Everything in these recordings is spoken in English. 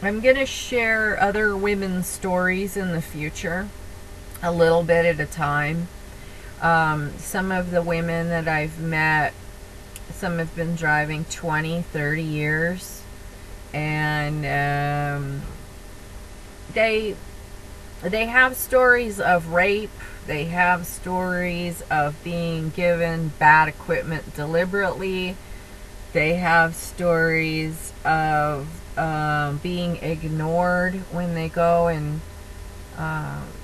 I'm going to share other women's stories in the future, a little bit at a time. Some of the women that I've met, some have been driving 20, 30 years, and they have stories of rape. They have stories of being given bad equipment deliberately. They have stories of being ignored when they go and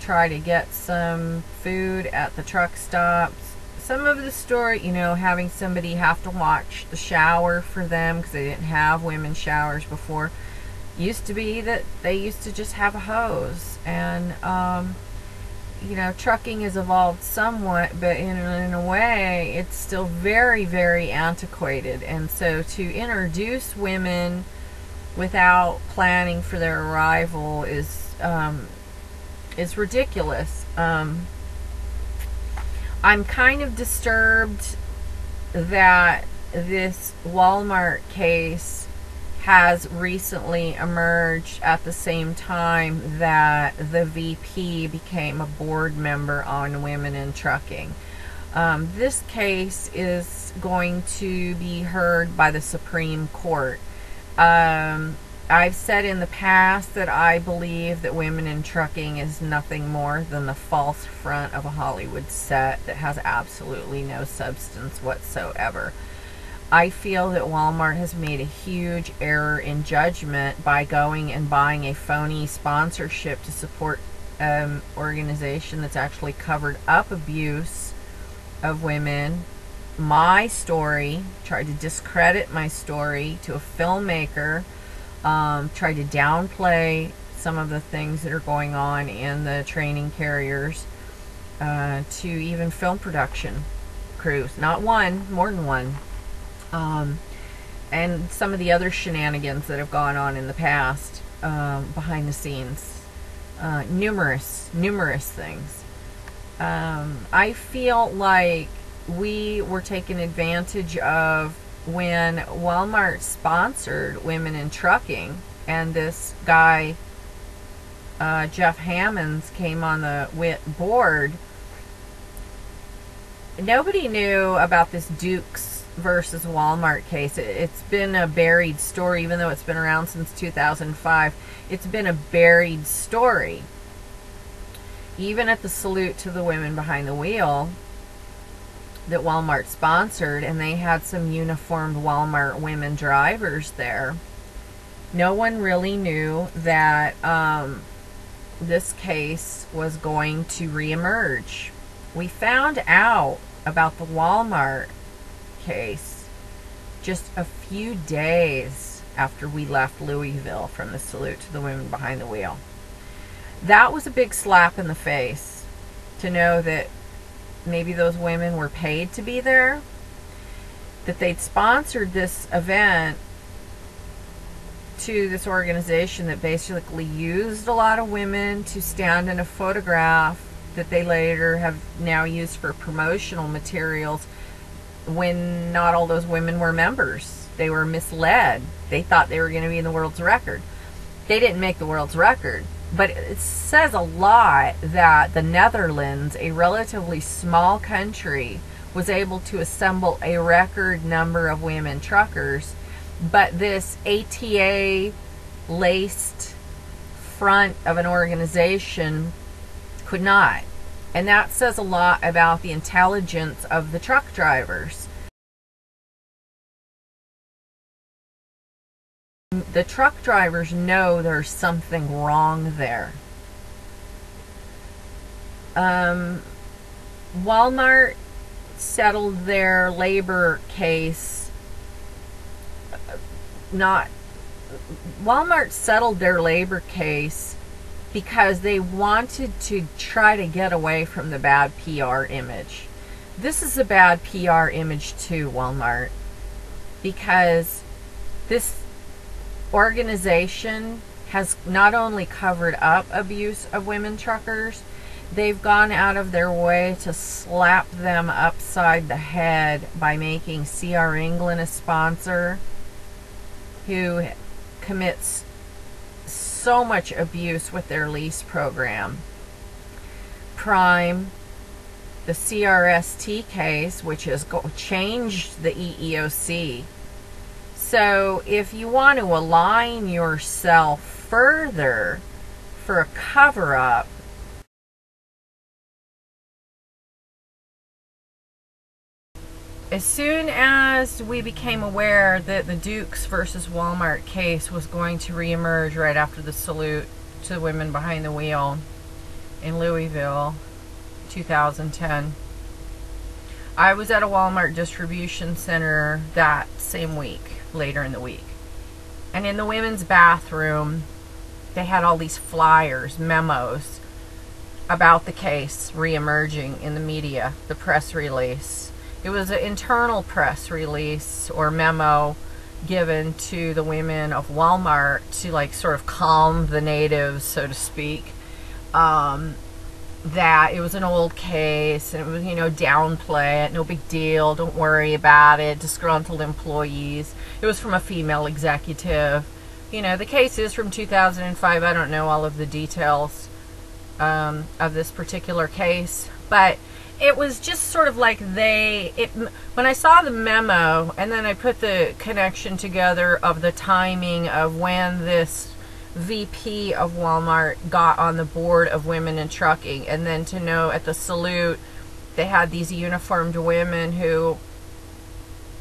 try to get some food at the truck stops. Some of the story, having somebody have to watch the shower for them because they didn't have women's showers before. Used to be that they used to just have a hose. And trucking has evolved somewhat, but in a way it's still very, very antiquated. And so to introduce women without planning for their arrival is ridiculous. I'm kind of disturbed that this Walmart case has recently emerged at the same time that the VP became a board member on Women in Trucking. This case is going to be heard by the Supreme Court. I've said in the past that I believe that Women in Trucking is nothing more than the false front of a Hollywood set that has absolutely no substance whatsoever. I feel that Walmart has made a huge error in judgment by going and buying a phony sponsorship to support an organization that's actually covered up abuse of women. My story, tried to discredit my story to a filmmaker, tried to downplay some of the things that are going on in the training carriers, to even film production crews. Not one, more than one. And some of the other shenanigans that have gone on in the past, behind the scenes. Numerous things. I feel like we were taken advantage of when Walmart sponsored Women in Trucking, and this guy, Jeff Hammonds, came on the WIT board. Nobody knew about this Dukes versus Walmart case. It's been a buried story, even though it's been around since 2005. It's been a buried story. Even at the salute to the women behind the wheel that Walmart sponsored, and they had some uniformed Walmart women drivers there, no one really knew that this case was going to reemerge. We found out about the Walmart case just a few days after we left Louisville from the salute to the women behind the wheel. That was a big slap in the face, to know that maybe those women were paid to be there, that they'd sponsored this event to this organization that basically used a lot of women to stand in a photograph that they later have now used for promotional materials, when not all those women were members. They were misled. They thought they were going to be in the world's record. They didn't make the world's record. But it says a lot that the Netherlands, a relatively small country, was able to assemble a record number of women truckers, but this ATA-laced front of an organization could not. And that says a lot about the intelligence of the truck drivers. The truck drivers know there's something wrong there. Walmart settled their labor case. Walmart settled their labor case because they wanted to try to get away from the bad PR image. This is a bad PR image too, Walmart, because this organization has not only covered up abuse of women truckers, they've gone out of their way to slap them upside the head by making C.R. England a sponsor, who commits so much abuse with their lease program. Prime, the CRST case, which has changed the EEOC. So if you want to align yourself further for a cover-up, as soon as we became aware that the Dukes versus Walmart case was going to reemerge right after the salute to the women behind the wheel in Louisville, 2010, I was at a Walmart distribution center that same week, later in the week. And in the women's bathroom, they had all these flyers, memos about the case reemerging in the media, the press release. It was an internal press release or memo given to the women of Walmart to like sort of calm the natives, so to speak. That it was an old case and it was, you know, downplay it, no big deal, don't worry about it, disgruntled employees. It was from a female executive. You know, the case is from 2005. I don't know all of the details of this particular case, but it was just sort of like when I saw the memo and then I put the connection together of the timing of when this VP of Walmart got on the board of Women in Trucking, and then to know at the salute they had these uniformed women who,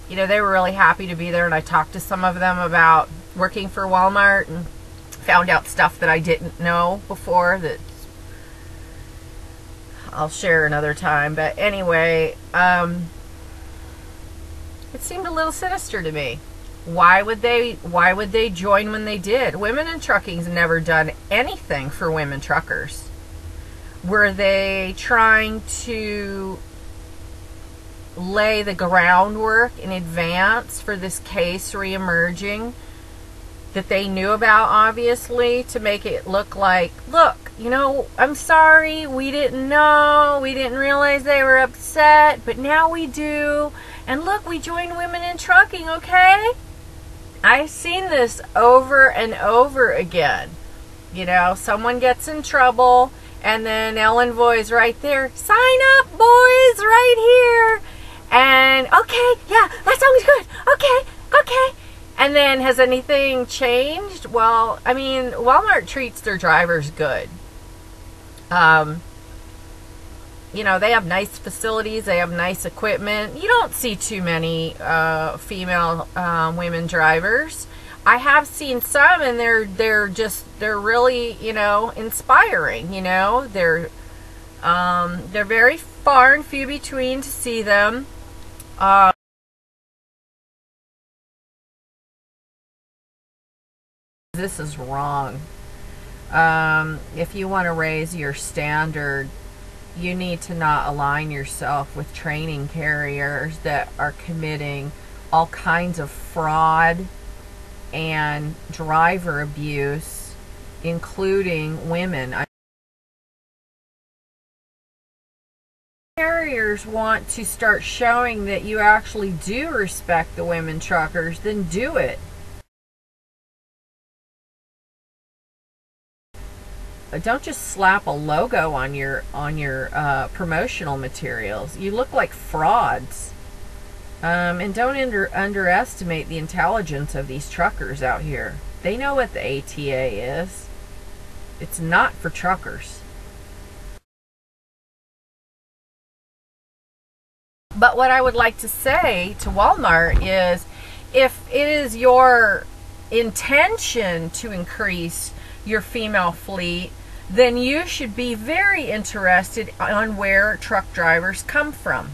you know, they were really happy to be there, and I talked to some of them about working for Walmart and found out stuff that I didn't know before that I'll share another time. But anyway, it seemed a little sinister to me. Why would they join when they did? Women in Trucking's never done anything for women truckers. Were they trying to lay the groundwork in advance for this case reemerging that they knew about, obviously, to make it look like, look, you know, I'm sorry, we didn't know, we didn't realize they were upset, but now we do, and look, we joined Women in Trucking, okay? I've seen this over and over again. You know, someone gets in trouble, and then Ellen Voy's right there, sign up, boys, right here, and, okay, yeah, that sounds good, okay. And then, has anything changed? Well, I mean, Walmart treats their drivers good. You know, they have nice facilities, they have nice equipment. You don't see too many female women drivers. I have seen some, and they're really, you know, inspiring. You know, they're very far and few between to see them. This is wrong. If you want to raise your standard, you need to not align yourself with training carriers that are committing all kinds of fraud and driver abuse, including women. Carriers want to start showing that you actually do respect the women truckers, then do it. Don't just slap a logo on your promotional materials. You look like frauds. And don't underestimate the intelligence of these truckers out here. They know what the ATA is. It's not for truckers. But what I would like to say to Walmart is, if it is your intention to increase your female fleet, then you should be very interested on where truck drivers come from.